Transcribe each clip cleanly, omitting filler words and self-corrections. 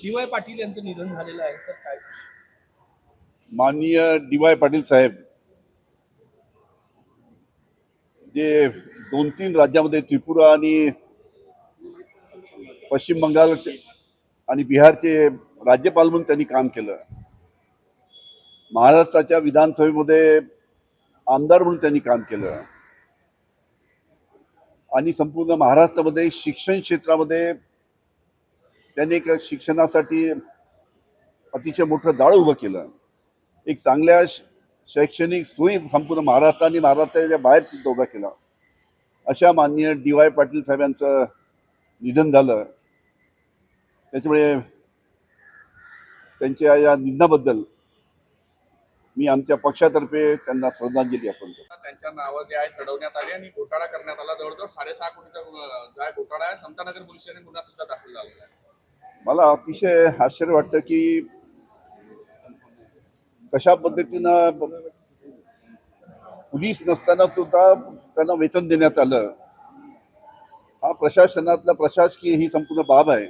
DY. Patil यांचं निधन झालेलं आहे सर, काय सांगाल? माननीय डी.वाय. पाटील साहेब जे 2-3 राज्यामध्ये त्रिपुरा आणि पश्चिम बंगाल आणि बिहारचे राज्यपाल म्हणून त्यांनी काम केलं. महाराष्ट्राच्या विधानसभेमध्ये आमदार म्हणून त्यांनी काम केलं आणि संपूर्ण महाराष्ट्रामध्ये शिक्षण क्षेत्रामध्ये त्यांनी एक शिक्षणासाठी अतिशय मोठं जाळं उभं केलं. एक चांगल्या शैक्षणिक सोयी संपूर्ण महाराष्ट्र आणि महाराष्ट्राच्या बाहेर सुद्धा उभा केला. अशा माननीय डी.वाय. पाटील साहेबांचं निधन झालं. त्याच्यामुळे त्यांच्या या निधनाबद्दल मी आमच्या पक्षातर्फे त्यांना श्रद्धांजली अर्पण करतो. त्यांच्या नावं जे आहे चढवण्यात आली आणि घोटाळा करण्यात आला. जवळजवळ 6.5 कोटीचा जो आहे घोटाळा आहे. समतानगर पोलीस स्टेशन गुन्हा सुद्धा दाखल झालेला आहे. मला अतिशय आश्चर्य वाटतं की कशा पद्धतीनं पोलीस नसताना सुद्धा त्यांना वेतन देण्यात आलं. हा प्रशासनातला प्रशासकीय ही संपूर्ण बाब आहे.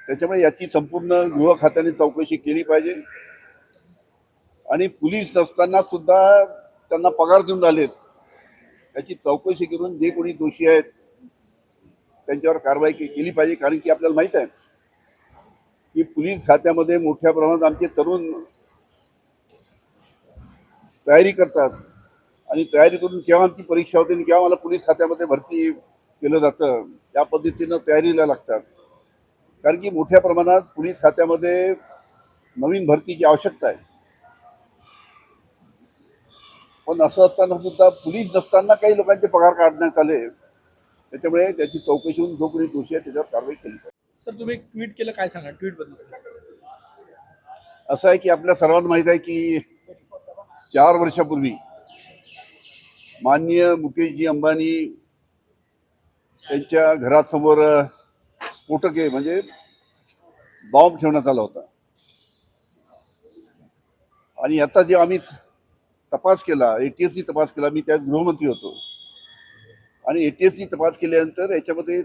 त्याच्यामुळे याची संपूर्ण गृह खात्याने चौकशी केली पाहिजे आणि पोलीस नसताना सुद्धा त्यांना पगार देऊन राहिलेत. त्याची चौकशी करून जे कोणी दोषी आहेत त्यांच्यावर कारवाई केली पाहिजे. कारण की आपल्याला माहित आहे की पोलीस खात्यामध्ये मोठ्या प्रमाणात आमचे तरुण तयारी करतात आणि तयारी करून केव्हा आमची परीक्षा होते आणि केव्हा मला पोलीस खात्यामध्ये भरती केलं जातं. त्या पद्धतीनं तयारीला लागतात. कारण की मोठ्या प्रमाणात पोलीस खात्यामध्ये नवीन भरतीची आवश्यकता आहे. पण असं असताना सुद्धा पोलीस नसताना काही लोकांचे पगार काढण्यात आले. त्याच्यामुळे त्याची चौकशी होऊन जो कोणी दोषी आहे त्याच्यावर कारवाई केली पाहिजे. सर, तुम्ही एक ट्विट केलं, काय सांगा ट्विट बद्दल? असं आहे की आपल्या सर्वांना माहीत आहे की 4 वर्षापूर्वी माननीय मुकेशजी अंबानी त्यांच्या घरासमोर स्फोटके म्हणजे बॉम्ब ठेवण्यात आला होता आणि याचा जे आम्ही तपास केला, एटीएसनी तपास केला. मी त्याच गृहमंत्री होतो आणि एटीएसनी तपास केल्यानंतर याच्यामध्ये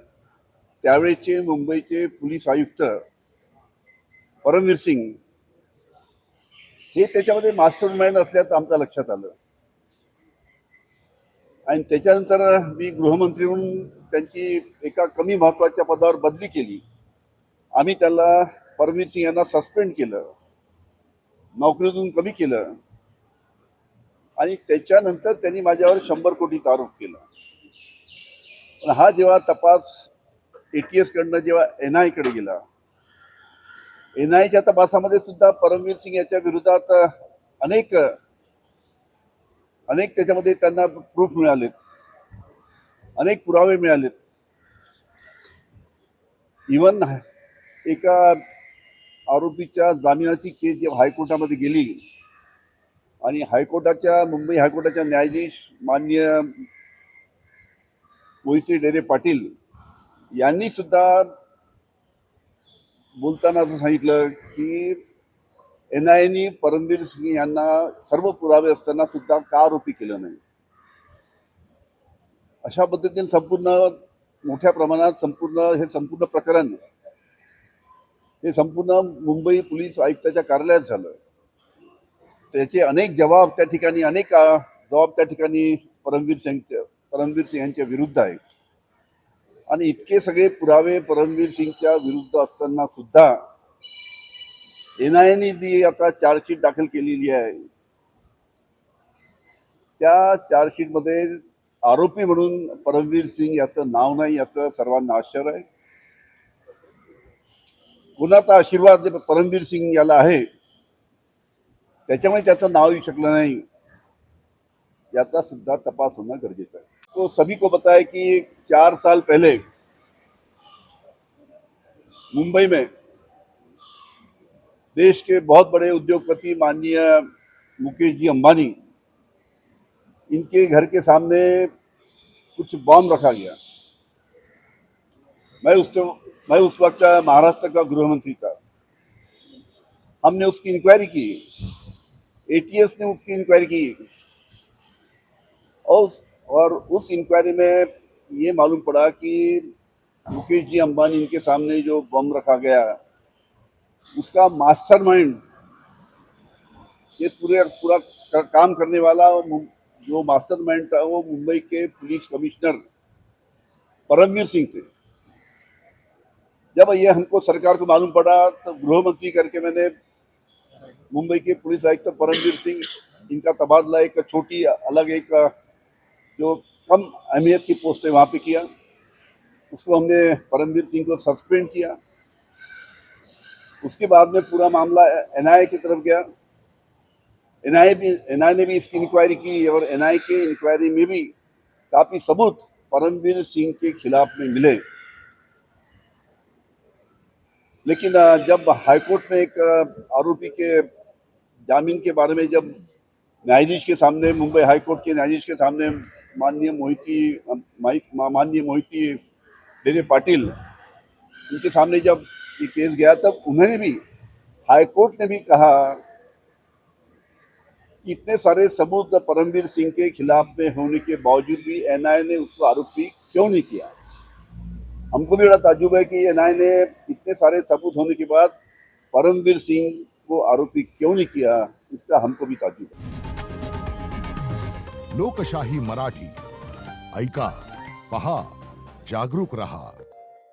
त्यावेळेचे मुंबईचे पोलीस आयुक्त परमवीर सिंग हे त्याच्यामध्ये मास्टर माइंड असल्याचं आमच्या लक्षात आलं आणि त्याच्यानंतर मी गृहमंत्री म्हणून त्यांची एका कमी महत्वाच्या पदावर बदली केली. आम्ही त्याला परमवीर सिंग यांना सस्पेंड केलं, नोकरीतून कमी केलं आणि त्याच्यानंतर त्यांनी माझ्यावर 100 कोटीचा आरोप केला. पण हा जेव्हा तपास एटीएस कडनं जेव्हा NIA कडे गेला, NIAच्या तपासामध्ये सुद्धा परमवीर सिंग याच्या विरोधात अनेक त्याच्यामध्ये त्यांना प्रूफ मिळालेत, अनेक पुरावे मिळालेत. इव्हन एका आरोपीच्या जामिनाची केस जेव्हा हायकोर्टामध्ये गेली आणि मुंबई हायकोर्टाच्या न्यायाधीश माननीय मोहिते डेरे पाटील यांनी सुद्धा बोलताना असं सांगितलं की NIAने परमवीर सिंग यांना सर्व पुरावे असताना सुद्धा का आरोपी केलं नाही. अशा पद्धतीने संपूर्ण मोठ्या प्रमाणात संपूर्ण प्रकरण हे संपूर्ण मुंबई पोलीस आयुक्ताच्या कार्यालयात झालं. त्याचे अनेक जबाब त्या ठिकाणी परमवीर सिंग यांच्या विरुद्ध आहेत आणि इतके सगळे पुरावे परमवीर सिंगच्या विरुद्ध असताना सुद्धा NIAने जी आता चार्जशीट दाखल केलेली आहे त्या चार्जशीटमध्ये आरोपी म्हणून परमवीर सिंग याचं नाव नाही, याचं सर्वांना आश्चर्य आहे. कुणाचा आशीर्वाद परमवीर सिंग याला आहे त्याच्यामुळे त्याचं नाव येऊ शकलं नाही, याचा सुद्धा तपास होणं गरजेचं आहे. तो सभी को पता है कि 4 साल पहले मुंबई में देश के बहुत बड़े उद्योगपति माननीय मुकेश जी अंबानी, इनके घर के सामने कुछ बॉम्ब रखा गया. मैं उस वक्त महाराष्ट्र का गृहमंत्री था. हमने उसकी इंक्वायरी की, एटीएस ने उसकी इंक्वायरी की और उस इंक्वायरी में ये मालूम पड़ा कि मुकेश जी अंबानी इनके सामने जो बम रखा गया उसका मास्टरमाइंड, ये पूरा काम करने वाला जो मास्टरमाइंड था वो मुंबई के पुलिस कमिश्नर परमवीर सिंह थे। जब ये हमको सरकार को मालूम पड़ा तो गृह मंत्री करके मैंने मुंबई के पुलिस आयुक्त परमवीर सिंह, इनका तबादला एक छोटी अलग एक जो कम अहमियत की पोस्ट है वहां पे किया। उसको हमने परमवीर सिंह को सस्पेंड किया। उसके बाद में पूरा मामला एनआईए की तरफ गया। एनआईए ने भी इसकी इंक्वायरी की और एनआईए के इंक्वायरी में भी काफी सबूत परमवीर सिंह के खिलाफ में मिले। लेकिन जब हाईकोर्ट में एक आरोपी के जामीन के बारे में जब न्यायाधीश के सामने, मुंबई हाईकोर्ट के न्यायाधीश के सामने माननीय मोहिती डेरे पाटिल, उनके सामने जब ये केस गया तब उन्होंने भी, हाईकोर्ट ने भी कहा कि इतने सारे सबूत परमवीर सिंह के खिलाफ में होने के बावजूद भी एनआईए ने उसको आरोपी क्यों नहीं किया। हमको भी बड़ा ताज्जुब है कि एनआईए ने इतने सारे सबूत होने के बाद परमवीर सिंह को आरोपी क्यों नहीं किया, इसका हमको भी ताज्जुब है। लोकशाही मराठी ऐका, पहा, जागरूक रहा।